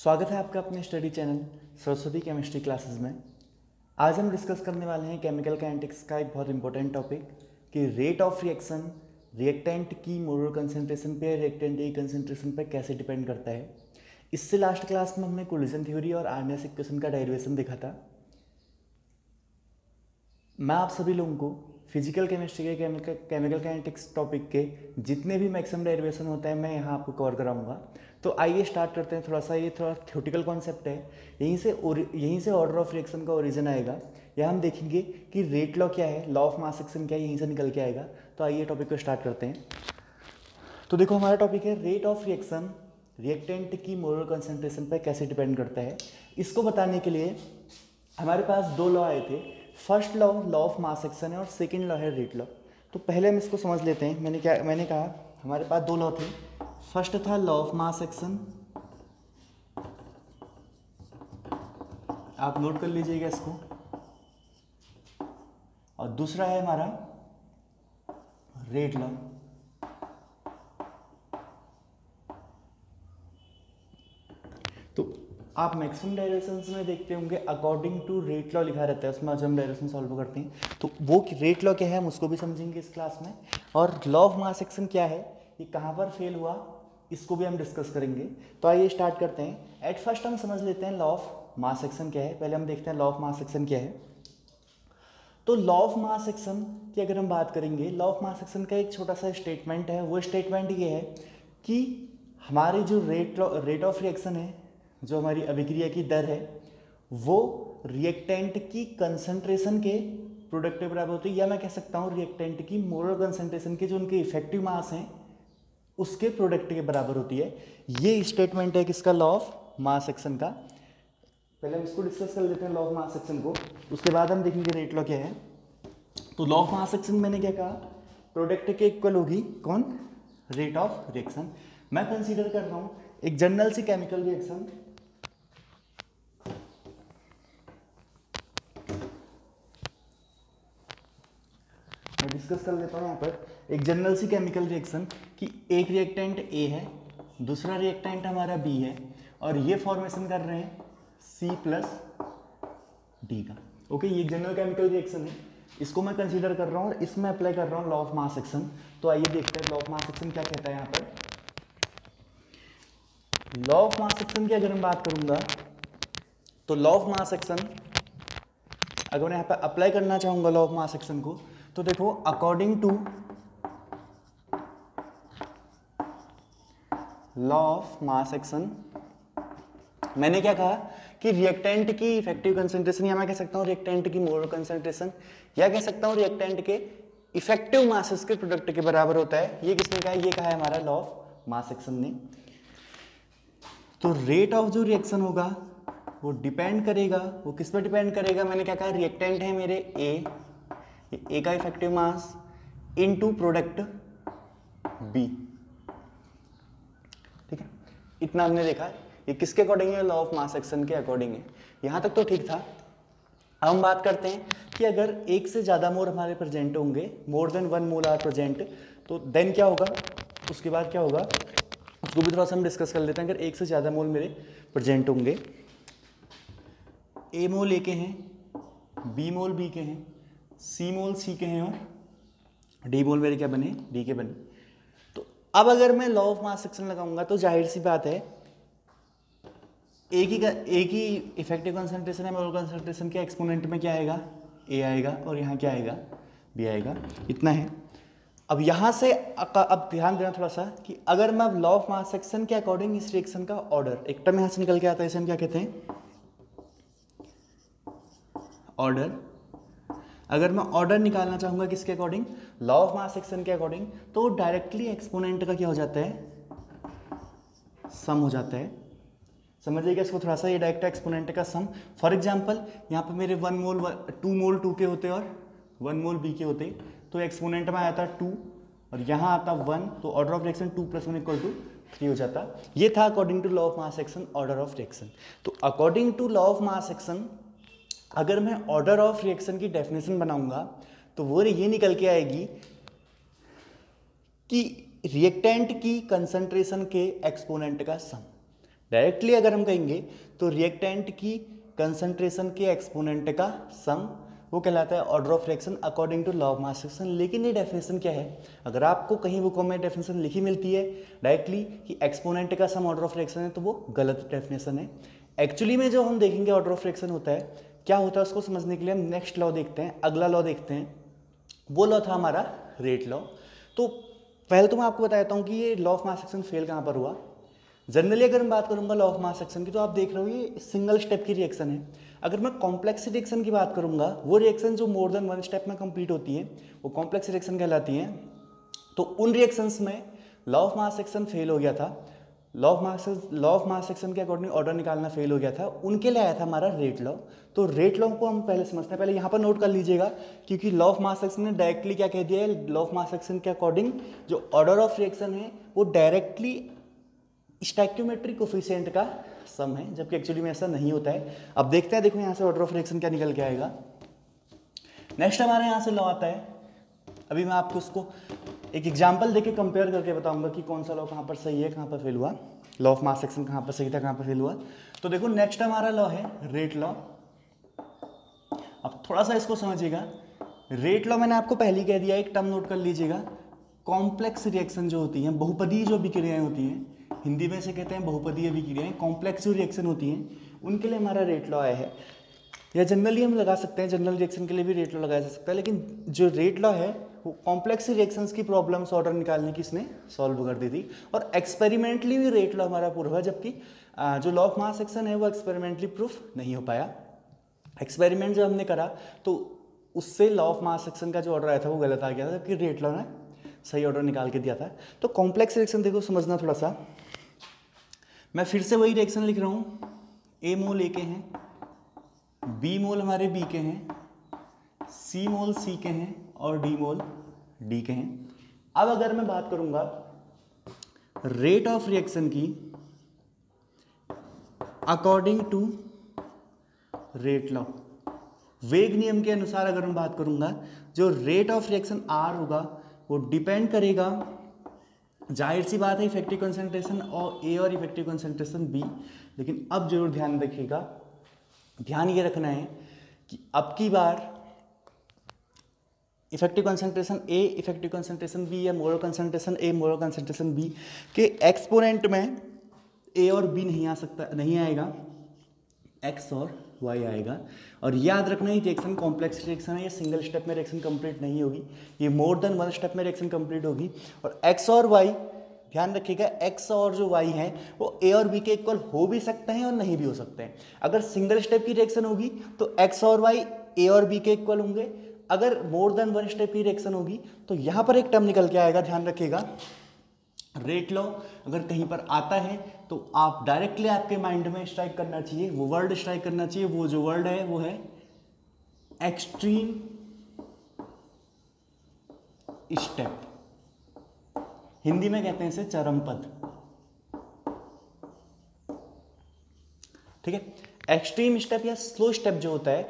स्वागत है आपका अपने study channel Saraswati chemistry classes में। आज हम डिस्कस करने वाले हैं केमिकल काइनेटिक्स का एक बहुत इंपॉर्टेंट टॉपिक कि रेट ऑफ रिएक्शन रिएक्टेंट की मोलर कंसंट्रेशन पे, रिएक्टेंट की कंसंट्रेशन पे कैसे डिपेंड करता है। इससे लास्ट क्लास में हमने कोलिजन थ्योरी और आर्नियस इक्वेशन का डेरिवेशन देखा था। मैं आप सभी लोगों को फिजिकल केमिस्ट्री के केमिकल काइनेटिक्स टॉपिक के जितने भी मैक्सिमम डेरिवेशन होते हैं मैं यहाँ आपको कवर कराऊंगा। तो आइए स्टार्ट करते हैं। ये थोड़ा थ्योरेटिकल कॉन्सेप्ट है। यहीं से ऑर्डर ऑफ रिएक्शन का ओरिजिन आएगा। यहाँ हम देखेंगे कि रेट लॉ क्या है, लॉ ऑफ मास एक्शन क्या है, यहीं से निकल के आएगा। तो आइए टॉपिक को स्टार्ट करते हैं। तो देखो हमारा टॉपिक है रेट ऑफ रिएक्शन रिएक्टेंट की मोलर कंसंट्रेशन पर कैसे डिपेंड करता है। इसको बताने के लिए हमारे पास दो लॉ आए थे। First law law of mass action है और सेकंड लॉ है रेट लॉ। तो पहले हम इसको समझ लेते हैं। मैंने कहा हमारे पास दो लॉ थे। फर्स्ट था लॉ ऑफ मास एक्शन, आप नोट कर लीजिएगा इसको, और दूसरा है हमारा रेट लॉ। तो आप मैक्सिमम डायरेक्शंस में देखते होंगे अकॉर्डिंग टू रेट लॉ लिखा रहता है, उसमें आज हम डायरेक्शन सॉल्व करते हैं। तो वो रेट लॉ क्या है हम उसको भी समझेंगे इस क्लास में, और लॉ ऑफ मास एक्शन क्या है, ये कहाँ पर फेल हुआ, इसको भी हम डिस्कस करेंगे। तो आइए स्टार्ट करते हैं। एट फर्स्ट हम समझ लेते हैं लॉ ऑफ मास एक्शन क्या है। पहले हम देखते हैं लॉ ऑफ मास एक्शन क्या है। तो लॉ ऑफ मास एक्शन की अगर हम बात करेंगे, लॉ ऑफ मास एक्शन का एक छोटा सा स्टेटमेंट है। वो स्टेटमेंट ये है कि हमारी जो रेट ऑफ रिएक्शन है, जो हमारी अभिक्रिया की दर है, वो रिएक्टेंट की कंसंट्रेशन के प्रोडक्ट के बराबर होती है, या मैं कह सकता हूँ रिएक्टेंट की मोलर कंसंट्रेशन के जो उनके इफेक्टिव मास हैं उसके प्रोडक्ट के बराबर होती है। ये स्टेटमेंट है किसका, लॉ ऑफ मास एक्शन का। पहले हम इसको डिस्कस कर लेते हैं लॉ ऑफ मास एक्शन को, उसके बाद हम देखेंगे रेट लॉ क्या है। तो लॉ ऑफ मास एक्शन मैंने क्या कहा, प्रोडक्ट के इक्वल होगी कौन, रेट ऑफ रिएक्शन। मैं कंसीडर कर रहा हूं एक जनरल सी केमिकल रिएक्शन, मैं डिस्कस कर लेता हूं यहाँ पर एक जनरल सी केमिकल रिएक्शन कि एक रिएक्टेंट ए है, दूसरा रिएक्टेंट हमारा बी है, और ये फॉर्मेशन कर रहे हैं C प्लस डी का। ओके, ये जनरल केमिकल रिएक्शन है, इसको मैं कंसीडर कर रहा हूँ और इसमें अप्लाई कर रहा हूँ लॉ ऑफ मास एक्शन। तो आइए देखते हैं लॉ ऑफ मास एक्शन क्या कहता है यहाँ पर। लॉ ऑफ मास एक्शन की अगर मैं बात करूंगा तो लॉ ऑफ मास एक्शन अगर मैं यहाँ पर अप्लाई करना चाहूंगा लॉ ऑफ मास एक्शन को, तो देखो according to law of mass action मैंने क्या कहा कि रिएक्टेंट की इफेक्टिव कंसंट्रेशन, या मैं कह सकता हूं रिएक्टेंट की मोलर कंसंट्रेशन, या कह सकता हूं रिएक्टेंट के इफेक्टिव मासेस के प्रोडक्ट के बराबर होता है। ये किसने कहा, ये कहा है हमारा लॉ ऑफ मास एक्शन ने। तो रेट ऑफ जो रिएक्शन होगा वो डिपेंड करेगा, वो किस पर डिपेंड करेगा, मैंने क्या कहा रिएक्टेंट है मेरे ए का effective mass into product B. ठीक है, इतना हमने देखा है। ये किसके अकॉर्डिंग है, लॉ ऑफ मास एक्शन के अकॉर्डिंग है। यहां तक तो ठीक था। अब हम बात करते हैं कि अगर एक से ज्यादा मोल हमारे प्रेजेंट होंगे, more than 1 mole are present, तो देन क्या होगा, उसके बाद क्या होगा उसको भी थोड़ा सा हम डिस्कस कर लेते हैं। अगर एक से ज्यादा मोल मेरे प्रेजेंट होंगे, ए मोल ए के हैं, बी मोल बी के हैं, सी मोल सी के हैं, और डी मोल मेरे क्या बने, डी के बने। अब अगर मैं लॉ ऑफ मास एक्शन लगाऊंगा तो जाहिर सी बात है एक ही इफेक्टिव कंसंट्रेशन है, मोलर कंसंट्रेशन के एक्सपोनेंट में क्या आएगा, ए आएगा, और यहाँ क्या आएगा, बी आएगा। इतना है। अब यहाँ से अब ध्यान देना थोड़ा सा कि अगर मैं लॉ ऑफ मास एक्शन के अकॉर्डिंग इस रिएक्शन का ऑर्डर, एक टर्म यहाँ से निकल के आता है, इसे हम क्या कहते हैं, ऑर्डर। अगर मैं ऑर्डर निकालना चाहूंगा किसके according, law of mass action के अकॉर्डिंग, तो डायरेक्टली एक्सपोनेंट का क्या हो जाता है, सम हो जाता है। समझिएगा इसको थोड़ा सा, ये डायरेक्ट एक्सपोनेंट का सम। फॉर एग्जांपल यहाँ पे मेरे 1 मोल 2 मोल 2 के होते और 1 मोल बी के होते, तो एक्सपोनेंट में आता 2 और यहाँ आता 1, तो ऑर्डर ऑफ रिएक्शन 2 + 1 = 3 हो जाता। ये था according to law of mass action order of reaction. तो according to law of mass action अगर मैं ऑर्डर ऑफ रिएक्शन की डेफिनेशन बनाऊंगा तो वो ये निकल के आएगी कि रिएक्टेंट की कंसंट्रेशन के एक्सपोनेंट का सम। डायरेक्टली अगर हम कहेंगे तो रिएक्टेंट की कंसंट्रेशन के एक्सपोनेंट का सम वो कहलाता है order of reaction according to law of mass action. लेकिन ये डेफिनेशन क्या है, अगर आपको कहीं बुकों में डेफिनेशन लिखी मिलती है डायरेक्टली कि एक्सपोनेंट का सम ऑर्डर ऑफ रिएक्शन है, तो वो गलत डेफिनेशन है। एक्चुअली में जो हम देखेंगे ऑर्डर ऑफ रिएक्शन होता है क्या होता है, उसको समझने के लिए हम नेक्स्ट लॉ देखते हैं, अगला लॉ देखते हैं। वो लॉ था हमारा रेट लॉ। तो पहले तो मैं आपको बताता हूँ कि ये law of mass action fail कहाँ पर हुआ। जनरली अगर मैं बात करूंगा लॉ ऑफ मास एक्शन की, तो आप देख रहे हो ये सिंगल स्टेप की रिएक्शन है। अगर मैं कॉम्प्लेक्स रिएक्शन की बात करूंगा, वो रिएक्शन जो मोर देन वन स्टेप में कंप्लीट होती है वो कॉम्प्लेक्स रिएक्शन कहलाती है। तो उन रिएक्शंस में law of mass action fail हो गया था, लॉ ऑफ मास एक्शन के अकॉर्डिंग ऑर्डर निकालना फेल हो गया था, उनके लिए आया था हमारा रेट लॉ। तो रेट लॉ को हम पहले समझते हैं, पहले यहाँ पर नोट कर लीजिएगा, क्योंकि लॉ ऑफ मास एक्शन ने डायरेक्टली क्या कह दिया है, लॉ ऑफ मास एक्शन के अकॉर्डिंग जो ऑर्डर ऑफ रिएक्शन है वो डायरेक्टली स्टैक्योमेट्रिक कोफिशिएंट का सम है, जबकि एक्चुअली में ऐसा नहीं होता है। अब देखते हैं, देखो यहाँ से ऑर्डर ऑफ रिएक्शन क्या निकल के आएगा। नेक्स्ट हमारे यहाँ से लॉ आता है, अभी मैं आपको उसको एक एग्जांपल देके कंपेयर करके बताऊंगा कि कौन सा लॉ कहाँ पर सही है, कहाँ पर फेल हुआ, लॉ ऑफ मास एक्शन कहाँ पर सही था, कहाँ पर फेल हुआ। तो देखो नेक्स्ट हमारा लॉ है रेट लॉ। अब थोड़ा सा इसको समझिएगा। रेट लॉ मैंने आपको पहले ही कह दिया, एक टर्म नोट कर लीजिएगा, कॉम्प्लेक्स रिएक्शन जो होती हैं, बहुपदीय जो अभिक्रियाएं होती हैं, हिंदी में से कहते हैं बहुपदीय अभिक्रियाएं, कॉम्प्लेक्स जो रिएक्शन होती हैं, उनके लिए हमारा रेट लॉ आया है। या जनरली हम लगा सकते हैं, जनरल रिएक्शन के लिए भी रेट लॉ लगाया जा सकता है, लेकिन जो रेट लॉ है वो कॉम्प्लेक्स रिएक्शंस की प्रॉब्लम्स ऑर्डर निकालने की इसने सॉल्व कर दी थी। और एक्सपेरिमेंटली भी रेट लॉ हमारा प्रूफ हुआ, जबकि जो लॉ ऑफ मास एक्शन है वो एक्सपेरिमेंटली प्रूफ नहीं हो पाया। एक्सपेरिमेंट जब हमने करा तो उससे लॉ ऑफ मास एक्शन का जो ऑर्डर आया था वो गलत आ गया था, जबकि रेट लॉ ने सही ऑर्डर निकाल के दिया था। तो कॉम्प्लेक्स रिएक्शन देखो समझना थोड़ा सा, मैं फिर से वही रिएक्शन लिख रहा हूँ, ए मोल ए के हैं, बी मोल हमारे बी के हैं, सी मोल सी के हैं और डी मोल डी के हैं। अब अगर मैं बात करूंगा रेट ऑफ रिएक्शन की अकॉर्डिंग टू रेट लॉ, वेग नियम के अनुसार अगर मैं बात करूंगा, जो रेट ऑफ रिएक्शन आर होगा वो डिपेंड करेगा, जाहिर सी बात है, इफेक्टिव कंसंट्रेशन और ए और इफेक्टिव कंसंट्रेशन बी। लेकिन अब जरूर ध्यान रखिएगा, ध्यान ये रखना है कि अब की बार इफेक्टिव कंसंट्रेशन ए, इफेक्टिव कंसंट्रेशन बी या मोलर कंसंट्रेशन ए, मोलर कंसंट्रेशन बी के एक्सपोनेंट में ए और बी नहीं आ सकता, नहीं आएगा, एक्स और वाई आएगा। और याद रखना ही रिएक्शन कॉम्प्लेक्स रिएक्शन है, ये सिंगल स्टेप में रिएक्शन कंप्लीट नहीं होगी, ये मोर देन वन स्टेप में रिएक्शन कंप्लीट होगी। और एक्स और वाई ध्यान रखिएगा, एक्स और जो वाई है वो ए और बी के इक्वल हो भी सकते हैं और नहीं भी हो सकते हैं। अगर सिंगल स्टेप की रिएक्शन होगी तो एक्स और वाई ए और बी के इक्वल होंगे, अगर मोर देन वन स्टेप की रिएक्शन होगी तो यहाँ पर एक टर्म निकल के आएगा, ध्यान रखिएगा। रेट लॉ अगर कहीं पर आता है तो आप डायरेक्टली आपके माइंड में स्ट्राइक करना चाहिए, वो वर्ड स्ट्राइक करना चाहिए, वो जो वर्ड है वो है एक्सट्रीम स्टेप, हिंदी में कहते हैं इसे चरम पद, ठीक है। एक्सट्रीम स्टेप या स्लो स्टेप जो होता है,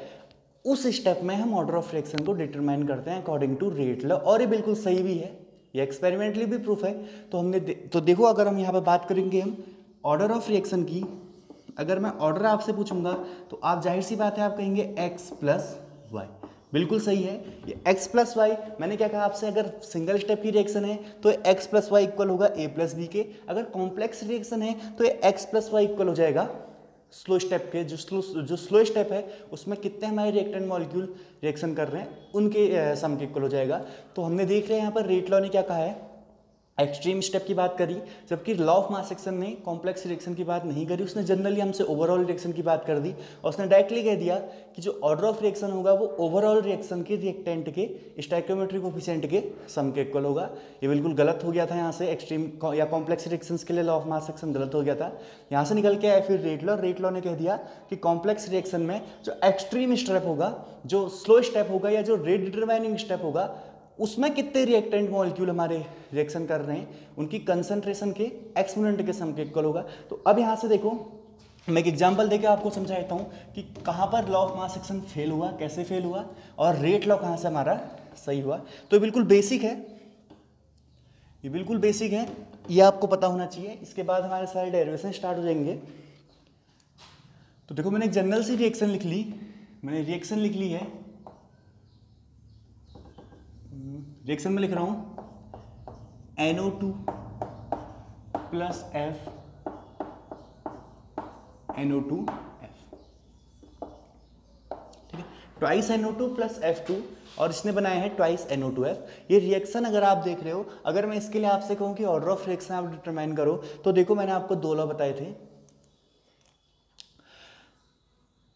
उस स्टेप में हम ऑर्डर ऑफ रिएक्शन को डिटरमाइन करते हैं अकॉर्डिंग टू रेट लॉ, और ये बिल्कुल सही भी है, ये एक्सपेरिमेंटली भी प्रूफ है। तो हमने तो देखो, अगर हम यहाँ पर बात करेंगे हम ऑर्डर ऑफ रिएक्शन की, अगर मैं ऑर्डर आपसे पूछूंगा तो आप जाहिर सी बात है आप कहेंगे एक्स प्लस वाई, बिल्कुल सही है। ये एक्स प्लस वाई, मैंने क्या कहा आपसे, अगर सिंगल स्टेप की रिएक्शन है तो एक्स प्लस वाई इक्वल होगा ए प्लस बी के, अगर कॉम्प्लेक्स रिएक्शन है तो ये एक्स प्लस वाई इक्वल हो जाएगा स्लो स्टेप के, जो स्लो स्टेप है उसमें कितने हमारे रिएक्टेंट मॉलिक्यूल रिएक्शन कर रहे हैं उनके सम के इक्वल हो जाएगा। तो हमने देख लिया यहाँ पर रेट लॉ ने क्या कहा है, एक्सट्रीम स्टेप की बात करी, जबकि लॉ ऑफ मास एक्शन ने कॉम्प्लेक्स रिएक्शन की बात नहीं करी, उसने जनरली हमसे ओवरऑल रिएक्शन की बात कर दी, और उसने डायरेक्टली कह दिया कि जो ऑर्डर ऑफ रिएक्शन होगा वो ओवरऑल रिएक्शन के रिएक्टेंट के स्टोइकियोमेट्रिक कोएफिशिएंट के सम के इक्वल होगा। ये बिल्कुल गलत हो गया था, यहाँ से एक्सट्रीम या कॉम्प्लेक्स रिएक्शंस के लिए लॉ ऑफ मास एक्शन गलत हो गया था, यहाँ से निकल के आया फिर रेट लॉ ने कह दिया कि कॉम्प्लेक्स रिएक्शन में जो एक्सट्रीम स्टेप होगा, जो स्लो स्टेप होगा या जो रेट डिटरमाइनिंग स्टेप होगा, उसमें कितने रिएक्टेंट मॉलिक्यूल हमारे रिएक्शन कर रहे हैं उनकी कंसंट्रेशन के एक्सपोनेंट के सम के इक्वल होगा। तो अब यहाँ से देखो, मैं एक एग्जांपल देके आपको समझाता हूँ कि कहाँ पर law of mass action fail हुआ, कैसे फेल हुआ, और रेट लॉ कहाँ से हमारा सही हुआ। तो बिल्कुल बेसिक है, ये बिल्कुल बेसिक है, ये आपको पता होना चाहिए। इसके बाद हमारे सारे डेरिवेशन स्टार्ट हो जाएंगे। तो देखो मैंने एक जनरल सी रिएक्शन लिख ली, मैंने रिएक्शन लिख ली है, रिएक्शन में लिख रहा हूं NO2 प्लस F NO2F, ठीक है, ट्वाइस NO2 प्लस F2, और इसने बनाया है ट्वाइस NO2F। ये रिएक्शन अगर आप देख रहे हो, अगर मैं इसके लिए आपसे कहूं कि ऑर्डर ऑफ रिएक्शन आप डिटरमाइन करो, तो देखो मैंने आपको दो लॉ बताए थे।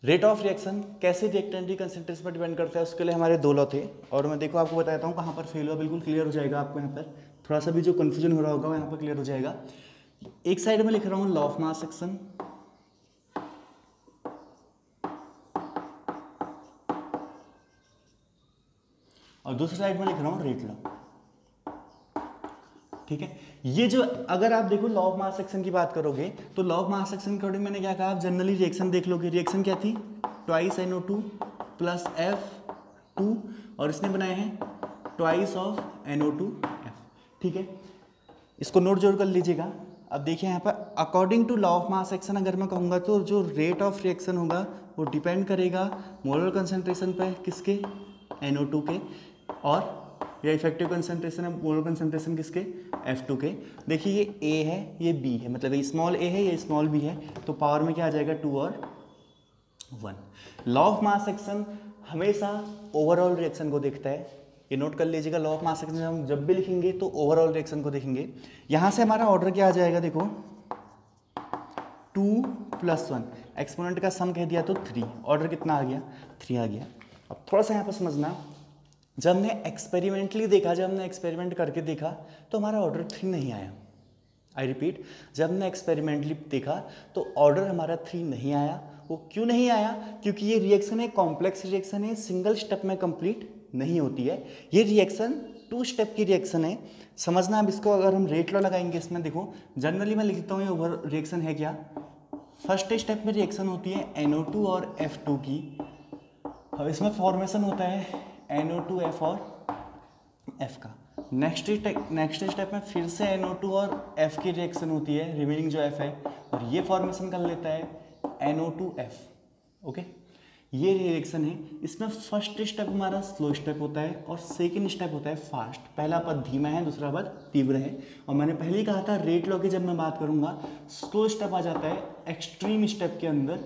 रेट ऑफ रिएक्शन कैसे रिएक्टेंट की कंसेंट्रेशन पर डिपेंड करता है, उसके लिए हमारे दो लॉ थे, और मैं देखो आपको बताता हूँ कहाँ पर फेल हुआ, बिल्कुल क्लियर हो जाएगा आपको। यहाँ पर थोड़ा सा भी जो कन्फ्यूजन हो रहा होगा वो यहाँ पर क्लियर हो जाएगा। एक साइड में लिख रहा हूँ लॉ ऑफ मास एक्शन, और दूसरी साइड में लिख रहा हूँ रेट लॉ, ठीक है। ये जो अगर आप देखो लॉ ऑफ मास एक्शन की बात करोगे, तो लॉ ऑफ मास एक्शन के अकॉर्डिंग मैंने क्या कहा, आप जनरली रिएक्शन देख लोगे। रिएक्शन क्या थी, ट्वाइस NO2 प्लस F2, और इसने बनाए हैं ट्वाइस ऑफ NO2F, ठीक है। इसको नोट जोड़ कर लीजिएगा। अब देखिए यहाँ पर according to law of mass action अगर मैं कहूँगा तो जो रेट ऑफ रिएक्शन होगा वो डिपेंड करेगा मोलर कंसंट्रेशन पर, किसके, NO2 के, और या इफेक्टिव कंसंट्रेशन है मोलर कंसंट्रेशन किसके, F2 के। देखिए ये A है, ये B है, मतलब ये स्मॉल a है, ये स्मॉल b है, तो पावर में क्या आ जाएगा 2 और 1। लॉ ऑफ मास एक्शन हमेशा ओवरऑल रिएक्शन को देखता है, ये नोट कर लीजिएगा। लॉ ऑफ मास एक्शन हम जब भी लिखेंगे तो ओवरऑल रिएक्शन को देखेंगे। यहाँ से हमारा ऑर्डर क्या आ जाएगा, देखो 2 + 1, एक्सपोनेंट का सम कह दिया तो 3, ऑर्डर कितना आ गया, 3 आ गया। अब थोड़ा सा यहाँ पर समझना, जब हमने एक्सपेरिमेंटली देखा, जब हमने एक्सपेरिमेंट करके देखा तो हमारा ऑर्डर 3 नहीं आया। आई रिपीट, जब हमने एक्सपेरिमेंटली देखा तो ऑर्डर हमारा 3 नहीं आया। वो क्यों नहीं आया, क्योंकि ये रिएक्शन है कॉम्प्लेक्स रिएक्शन है, सिंगल स्टेप में कंप्लीट नहीं होती है। ये रिएक्शन 2 स्टेप की रिएक्शन है, समझना। अब इसको अगर हम रेट लॉ लगाएंगे इसमें, देखो जनरली मैं लिखता हूँ ये ओवर रिएक्शन है क्या, फर्स्ट स्टेप में रिएक्शन होती है NO2 और F2 की। अब इसमें फॉर्मेशन होता है NO2F और F का। नेक्स्ट स्टेप में फिर से NO2 और F की रिएक्शन होती है, रिमेनिंग जो F है, और ये फॉर्मेशन कर लेता है NO2F, ओके। ये रिएक्शन है। इसमें फर्स्ट स्टेप हमारा स्लो स्टेप होता है और सेकंड स्टेप होता है फास्ट। पहला पद धीमा है, दूसरा पद तीव्र है। और मैंने पहले ही कहा था रेट लॉ की जब मैं बात करूंगा, स्लो स्टेप आ जाता है एक्सट्रीम स्टेप के अंदर,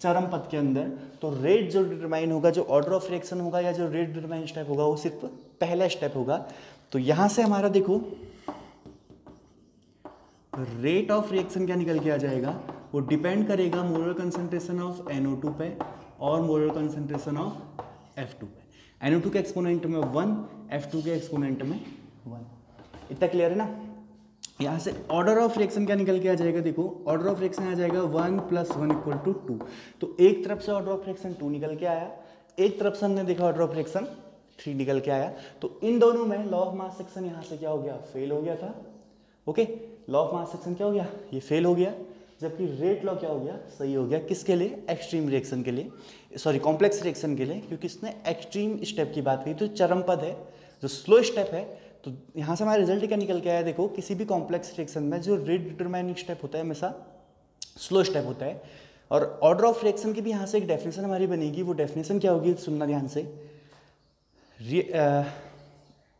चरम पद के अंदर। तो रेट जो डिटरमाइन होगा, जो ऑर्डर ऑफ रिएक्शन होगा या जो रेट डिटरमाइन स्टेप होगा, वो सिर्फ पहला स्टेप होगा। तो यहां से हमारा देखो रेट ऑफ रिएक्शन क्या निकल के आ जाएगा, वो डिपेंड करेगा मोलर कंसंट्रेशन ऑफ NO2 पे और मोलर कंसंट्रेशन ऑफ F2 पे। NO2 के एक्सपोनेंट में 1, F2 के एक्सपोनेंट में 1। इतना क्लियर है ना। यहाँ से ऑर्डर ऑफ रिएक्शन क्या निकल के आ जाएगा, देखो ऑर्डर ऑफ रिएक्शन आ जाएगा 1 + 1 = 2। तो एक तरफ से ऑर्डर ऑफ रिएक्शन 2 निकल के आया, एक तरफ से हमने देखा ऑर्डर ऑफ रिएक्शन 3 निकल के आया। तो इन दोनों में लॉ ऑफ मास एक्शन यहाँ से क्या हो गया, फेल हो गया था, okay. Law of mass action क्या हो गया, ये फेल हो गया, जबकि रेट लॉ क्या हो गया, सही हो गया। किसके लिए, एक्सट्रीम रिएक्शन के लिए, सॉरी कॉम्प्लेक्स रिएक्शन के लिए, क्योंकि इसने एक्सट्रीम स्टेप की बात की। तो चरम पद है, जो स्लो स्टेप है। तो यहाँ से हमारा रिजल्ट क्या निकल के आया, देखो किसी भी कॉम्प्लेक्स रिएक्शन में जो रेट डिटरमाइनिंग स्टेप होता है हमेशा स्लो स्टेप होता है। और ऑर्डर ऑफ रिएक्शन की भी यहाँ से एक डेफिनेशन हमारी बनेगी। वो डेफिनेशन क्या होगी, सुनना ध्यान से।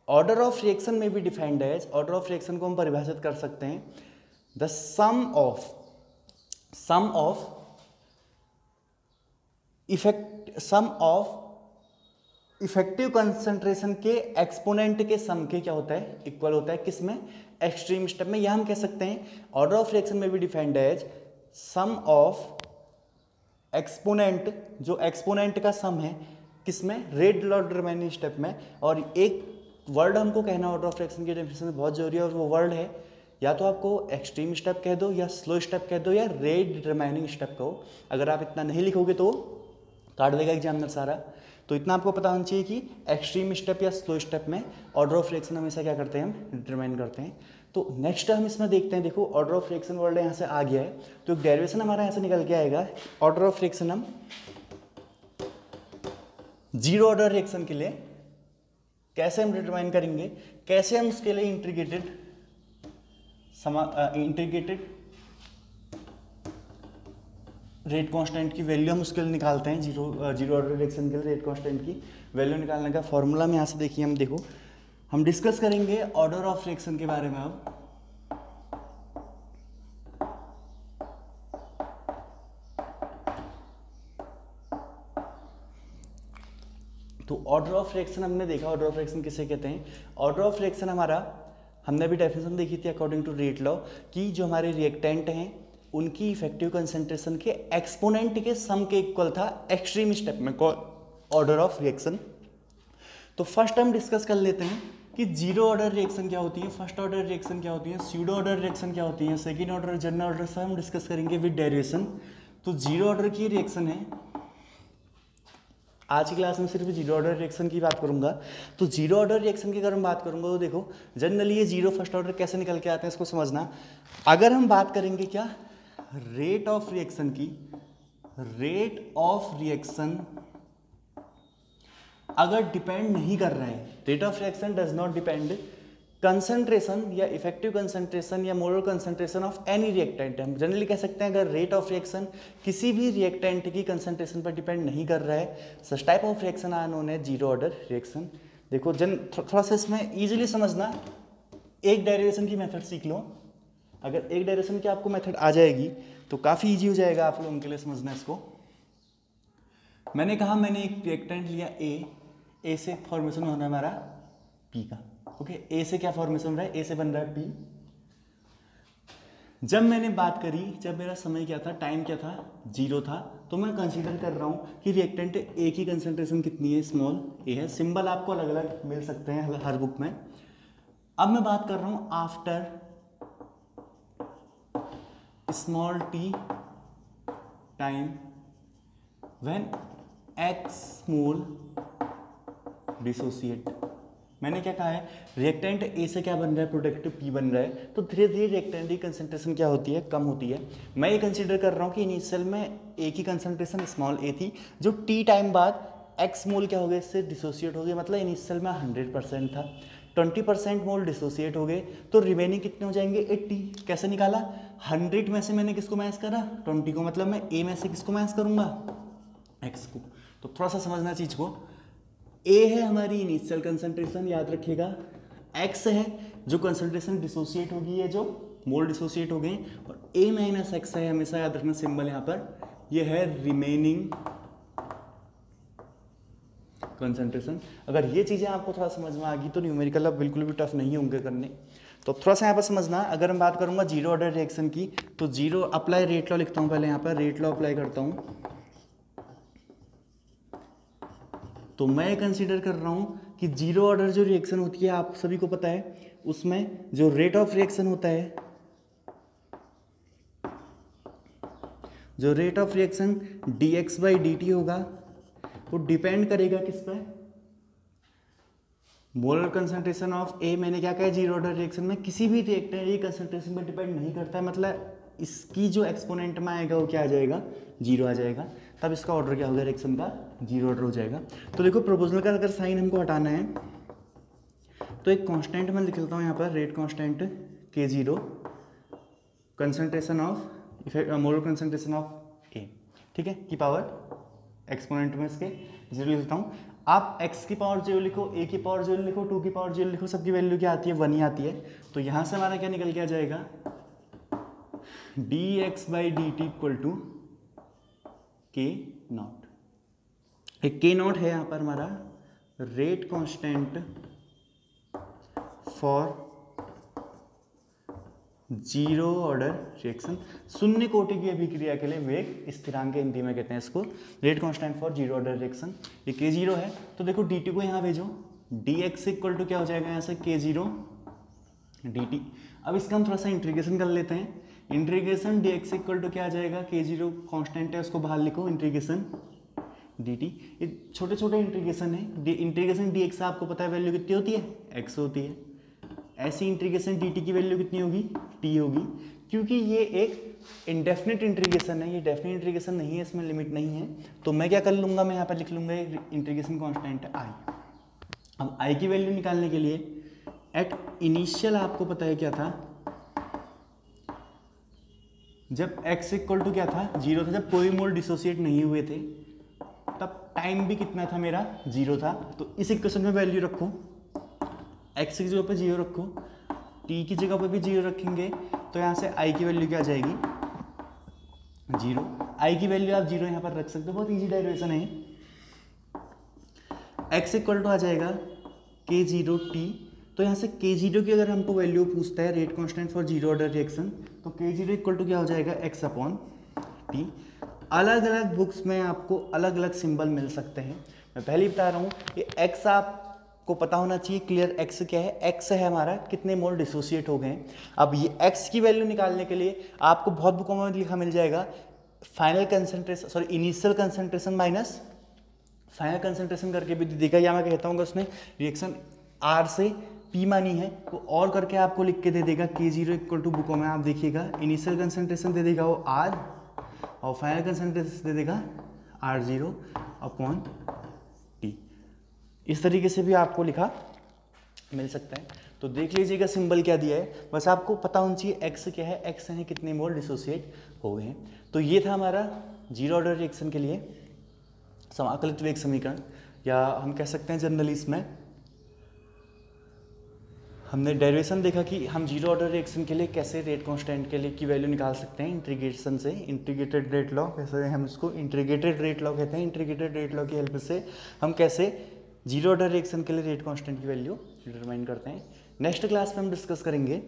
ऑर्डर ऑफ रिएक्शन में भी defined as, order of reaction को हम परिभाषित कर सकते हैं the sum of effective concentration के एक्सपोनेंट के सम के क्या होता है, इक्वल होता है। किसमें, एक्सट्रीम स्टेप में। यह हम कह सकते हैं ऑर्डर ऑफ रिएक्शन में भी defined as sum of exponent, जो एक्सपोनेंट का सम है किसमें, रेट लॉ डिटरमाइनिंग स्टेप में। और एक वर्ड हमको कहना ऑर्डर ऑफ रिएक्शन की डेफिनेशन में बहुत जरूरी है, और वो वर्ड है, या तो आपको एक्सट्रीम स्टेप कह दो, या स्लो स्टेप कह दो, या रेट डिटरमाइनिंग स्टेप कहो। अगर आप इतना नहीं लिखोगे तो काट देगा एग्जामिनर सारा। तो इतना आपको पता होना चाहिए कि एक्सट्रीम स्टेप या स्लो स्टेप में ऑर्डर ऑफ रिएक्शन हमेशा क्या करते हैं, हम डिटरमाइन करते हैं। तो नेक्स्ट हम इसमें देखते हैं, देखो ऑर्डर ऑफ रिएक्शन वर्ड यहाँ से आ गया है, तो एक डेरिवेशन हमारा यहाँ से निकल के आएगा। ऑर्डर ऑफ रिएक्शन हम जीरो ऑर्डर रिएक्शन के लिए कैसे हम डिटरमाइन करेंगे, कैसे हम उसके लिए इंटीग्रेटेड इंटीग्रेटेड रेट कांस्टेंट की वैल्यू हम उसके लिए निकालते हैं, जीरो ऑर्डर रिएक्शन के लिए रेट कांस्टेंट की वैल्यू निकालने का फॉर्मूला में यहाँ से देखिए हम देखो, हम डिस्कस करेंगे ऑर्डर ऑफ रिएक्शन के बारे में अब। तो ऑर्डर ऑफ रिएक्शन हमने देखा, ऑर्डर ऑफ रिएक्शन किसे कहते हैं। ऑर्डर ऑफ रिएक्शन हमारा, हमने अभी डेफिनेशन देखी थी अकॉर्डिंग टू रेट लॉ, कि जो हमारे रिएक्टेंट हैं उनकी इफेक्टिव कंसंट्रेशन के एक्सपोनेंट के सम के इक्वल था एक्सट्रीम स्टेप में ऑर्डर ऑफ रिएक्शन। तो फर्स्ट हम डिस्कस कर लेते हैं कि जीरो ऑर्डर रिएक्शन क्या होती है, फर्स्ट ऑर्डर रिएक्शन क्या होती है, स्यूडो ऑर्डर रिएक्शन क्या होती है, सेकंड ऑर्डर, जनरल ऑर्डर, सब हम डिस्कस करेंगे विद डेरिवेशन। तो जीरो ऑर्डर की रिएक्शन है, आज की क्लास में सिर्फ जीरो ऑर्डर रिएक्शन की बात करूंगा। तो जीरो ऑर्डर रिएक्शन की अगर हम बात करूंगा तो देखो जनरली ये जीरो फर्स्ट ऑर्डर कैसे निकल के आते हैं इसको समझना। अगर हम बात करेंगे क्या रेट ऑफ रिएक्शन की, रेट ऑफ रिएक्शन अगर डिपेंड नहीं कर रहा है, rate of reaction does not depend concentration या इफेक्टिव कंसंट्रेशन या molar concentration of any reactant. हम जनरली कह सकते हैं अगर रेट ऑफ रिएक्शन किसी भी रिएक्टेंट की कंसंट्रेशन पर डिपेंड नहीं कर रहा है, such type of reaction are known as zero order reaction. देखो थोड़ा सा इसमें इजीली समझना, एक डेरिवेशन की मेथड सीख लो। अगर एक डेरिवेशन की आपको मेथड आ जाएगी तो काफ़ी इजी हो जाएगा आप लोगों के लिए समझना इसको। मैंने कहा मैंने एक रिएक्टेंट लिया ए से फॉर्मेशन होना है हमारा पी का, ओके। ए से क्या फॉर्मेशन हो रहा है, ए से बन रहा है पी। जब मैंने बात करी, जब मेरा समय क्या था, टाइम क्या था, जीरो था, तो मैं कंसीडर कर रहा हूँ कि रिएक्टेंट ए की कंसंट्रेशन कितनी है, स्मॉल ए है। सिंबल आपको अलग अलग मिल सकते हैं हर बुक में। अब मैं बात कर रहा हूँ after small T time when x mole dissociate. मैंने क्या कहा है, रिएक्टेंट ए से क्या बन रहा है, प्रोडक्ट पी बन रहा है, तो धीरे धीरे रिएक्टेंट की कंसंट्रेशन क्या होती है, कम होती है। मैं ये कंसीडर कर रहा हूँ कि इनिशियल में ए की कंसंट्रेशन स्मॉल ए थी, जो टी टाइम बाद एक्स मोल क्या हो गया, इससे डिसोसिएट हो गया, मतलब इनिशियल में 100% था, 20% मोल डिसोसिएट हो गए, तो रिमेनिंग कितने हो जाएंगे 80। कैसे निकाला, 100 में से मैंने किसको माइनस करा, 20 को, मतलब मैं ए में से किसको माइनस करूंगा, एक्स को। तो थोड़ा सा समझना चीज को, ए है हमारी इनिशियल कंसंट्रेशन, याद रखिएगा, एक्स है जो कंसंट्रेशन डिसोसिएट होगी, ये जो मोल डिसोसिएट हो गए, और ए माइनस एक्स है, हमेशा याद रखना सिंबल यहाँ पर, ये है रिमेनिंग कंसंट्रेशन। अगर ये चीज़ें आपको थोड़ा समझ में आ गई तो न्यूमेरिकल अब बिल्कुल भी टफ नहीं होंगे करने। तो थोड़ा सा यहाँ पर समझना, अगर मैं बात करूँगा जीरो ऑर्डर रिएक्शन की, तो जीरो अप्लाई रेट लॉ लिखता हूँ पहले, यहाँ पर रेट लॉ अप्लाई करता हूँ। तो मैं कंसीडर कर रहा हूँ कि जीरो ऑर्डर जो रिएक्शन होती है, आप सभी को पता है, उसमें जो रेट ऑफ रिएक्शन होता है, जो रेट ऑफ रिएक्शन dx/dt होगा, वो डिपेंड करेगा किस पर, मोलर कंसंट्रेशन ऑफ ए। मैंने क्या कहा, जीरो ऑर्डर रिएक्शन में किसी भी रिएक्टेंट की कंसंट्रेशन पर डिपेंड नहीं करता है, मतलब इसकी जो एक्सपोनेंट में आएगा वो क्या आ जाएगा, जीरो आ जाएगा, तब इसका ऑर्डर क्या होगा, रिएक्शन का जीरो ऑर्डर हो जाएगा। तो देखो प्रोपोर्शनल का अगर साइन हमको हटाना है तो एक कांस्टेंट मैं लिख लेता हूँ यहाँ पर, rate constant K0, concentration of molar concentration of A, ठीक है, की पावर एक्सपोनेंट में इसके जीरो लिखता हूँ। आप x की पावर जीरो लिखो, a की पावर जीरो लिखो, 2 की पावर जीरो लिखो, सबकी वैल्यू क्या आती है, 1 ही आती है। तो यहाँ से हमारा क्या निकल के आ जाएगा, dx/dt इक्वल टू K0। एक K0 है यहाँ पर हमारा rate constant for zero order reaction, शून्य कोटि की अभिक्रिया के लिए वेग स्थिरांक हिंदी में कहते हैं इसको, rate constant for zero order reaction. ये K0 है, तो देखो dt को यहाँ भेजो, dx इक्वल टू क्या हो जाएगा यहाँ से, K0 dt। अब इसका हम थोड़ा सा इंटीग्रेशन कर लेते हैं, इंटीग्रेशन dx इक्वल टू क्या आ जाएगा, K0 कांस्टेंट है, उसको बाहर लिखो, इंटीग्रेशन dt। ये छोटे छोटे इंटीग्रेशन है, इंटीग्रेशन dx से आपको पता है वैल्यू कितनी होती है, x होती है। ऐसी इंटीग्रेशन dt की वैल्यू कितनी होगी, t होगी, क्योंकि ये एक इंडेफिनिट इंटीग्रेशन है, ये डेफिनिट इंटीग्रेशन नहीं है, इसमें लिमिट नहीं है। तो मैं क्या कर लूँगा, मैं यहाँ पर लिख लूँगा इंटीग्रेशन कांस्टेंट है i। अब i की वैल्यू निकालने के लिए एट इनिशियल आपको पता है क्या था, जब x इक्वल टू क्या था, 0 था, जब कोई मोल डिसोसिएट नहीं हुए थे, तब टाइम भी कितना था मेरा, 0 था। तो इस इक्वेशन में वैल्यू रखो, x की जगह पे 0 रखो, t की जगह पे भी 0 रखेंगे, तो यहाँ से i की वैल्यू क्या आ जाएगी, 0। i की वैल्यू आप 0 यहाँ पर रख सकते हो, बहुत ईजी डेरिवेशन है। x इक्वल टू आ जाएगा k0t, तो यहाँ से k0 की अगर हमको वैल्यू पूछता है, rate constant for zero order reaction, तो k0 इक्वल टू क्या हो जाएगा, x अपॉन t। अलग अलग बुक्स में आपको अलग अलग सिंबल मिल सकते हैं। मैं पहले ही बता रहा हूँ कि x आपको पता होना चाहिए क्लियर, x क्या है, x है हमारा कितने मोल डिसोसिएट हो गए हैं। अब ये x की वैल्यू निकालने के लिए आपको बहुत बुकों में लिखा मिल जाएगा final concentration, sorry initial concentration minus final concentration करके भी देगा, या मैं कहता हूँ उसने रिएक्शन R से P मानी है तो और करके आपको लिख के दे देगा k0 इक्वल टू, बुकों में आप देखिएगा इनिशियल कंसंट्रेशन दे देगा वो R, और फाइनल कंसंट्रेशन दे देगा R0 अपॉन T। इस तरीके से भी आपको लिखा मिल सकता है। तो देख लीजिएगा सिंबल क्या दिया है, बस आपको पता होना चाहिए x क्या है, x है कितने मोल डिसोसिएट हो गए हैं। तो ये था हमारा जीरो ऑर्डर रिएक्शन के लिए समाकलित वेग समीकरण, या हम कह सकते हैं जनरली इसमें हमने डेरिवेशन देखा कि हम जीरो ऑर्डर रिएक्शन के लिए कैसे रेट कांस्टेंट के लिए की वैल्यू निकाल सकते हैं इंटीग्रेशन से, इंटीग्रेटेड रेट लॉ, कैसे हम इसको इंटीग्रेटेड रेट लॉ कहते हैं। इंटीग्रेटेड रेट लॉ की हेल्प से हम कैसे जीरो ऑर्डर रिएक्शन के लिए रेट कांस्टेंट की वैल्यू डिटरमाइन करते हैं। नेक्स्ट क्लास में हम डिस्कस करेंगे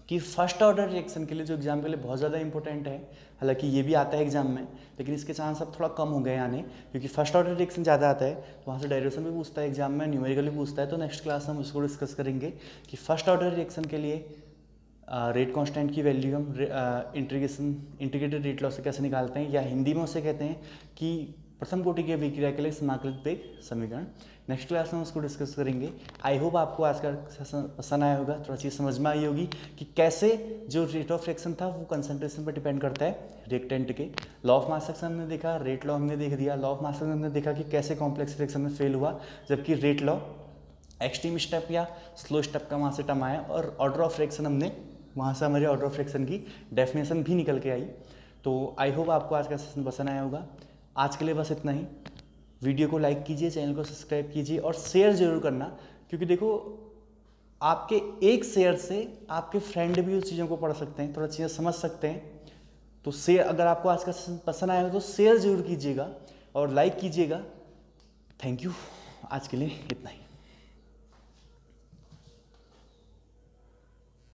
कि फर्स्ट ऑर्डर रिएक्शन के लिए, जो एग्जाम के लिए बहुत ज़्यादा इंपॉर्टेंट है, हालांकि ये भी आता है एग्जाम में, लेकिन इसके चांस अब थोड़ा कम हो गए आने, क्योंकि फर्स्ट ऑर्डर रिएक्शन ज़्यादा आता है, तो वहाँ से डेरिवेशन भी पूछता है एग्जाम में, न्यूमेरिकल भी पूछता है। तो नेक्स्ट क्लास में हम इसको डिस्कस करेंगे कि फर्स्ट ऑर्डर रिएक्शन के लिए रेट कांस्टेंट की वैल्यू हम इंटीग्रेटेड रेट लॉ से कैसे निकालते हैं, या हिंदी में उसे कहते हैं कि प्रथम कोटि के अभिक्रिया के लिए समाकलित वेग समीकरण। नेक्स्ट क्लास में उसको डिस्कस करेंगे। आई होप आपको आज का सेशन पसंद आया होगा, थोड़ा चीज़ समझ में आई होगी कि कैसे जो रेट ऑफ रिएक्शन था वो कंसंट्रेशन पर डिपेंड करता है रिएक्टेंट के। लॉ ऑफ मास एक्शन हमने देखा, रेट लॉ हमने देख दिया। लॉ ऑफ मास एक्शन हमने देखा कि कैसे कॉम्प्लेक्स रिएक्शन में फेल हुआ, जबकि रेट लॉ एक्सट्रीम स्टेप या स्लो स्टेप का वहाँ से टर्म आया, और ऑर्डर ऑफ रिएक्शन हमने वहाँ से हमारे ऑर्डर ऑफ रिएक्शन की डेफिनेशन भी निकल के आई। तो आई होप आपको आज का सेशन पसंद आया होगा। आज के लिए बस इतना ही। वीडियो को लाइक कीजिए, चैनल को सब्सक्राइब कीजिए और शेयर जरूर करना, क्योंकि देखो आपके एक शेयर से आपके फ्रेंड भी उस चीज़ों को पढ़ सकते हैं, थोड़ा चीज़ें समझ सकते हैं। तो शेयर, अगर आपको आज का सेशन पसंद आया हो तो शेयर जरूर कीजिएगा और लाइक कीजिएगा। थैंक यू, आज के लिए इतना ही।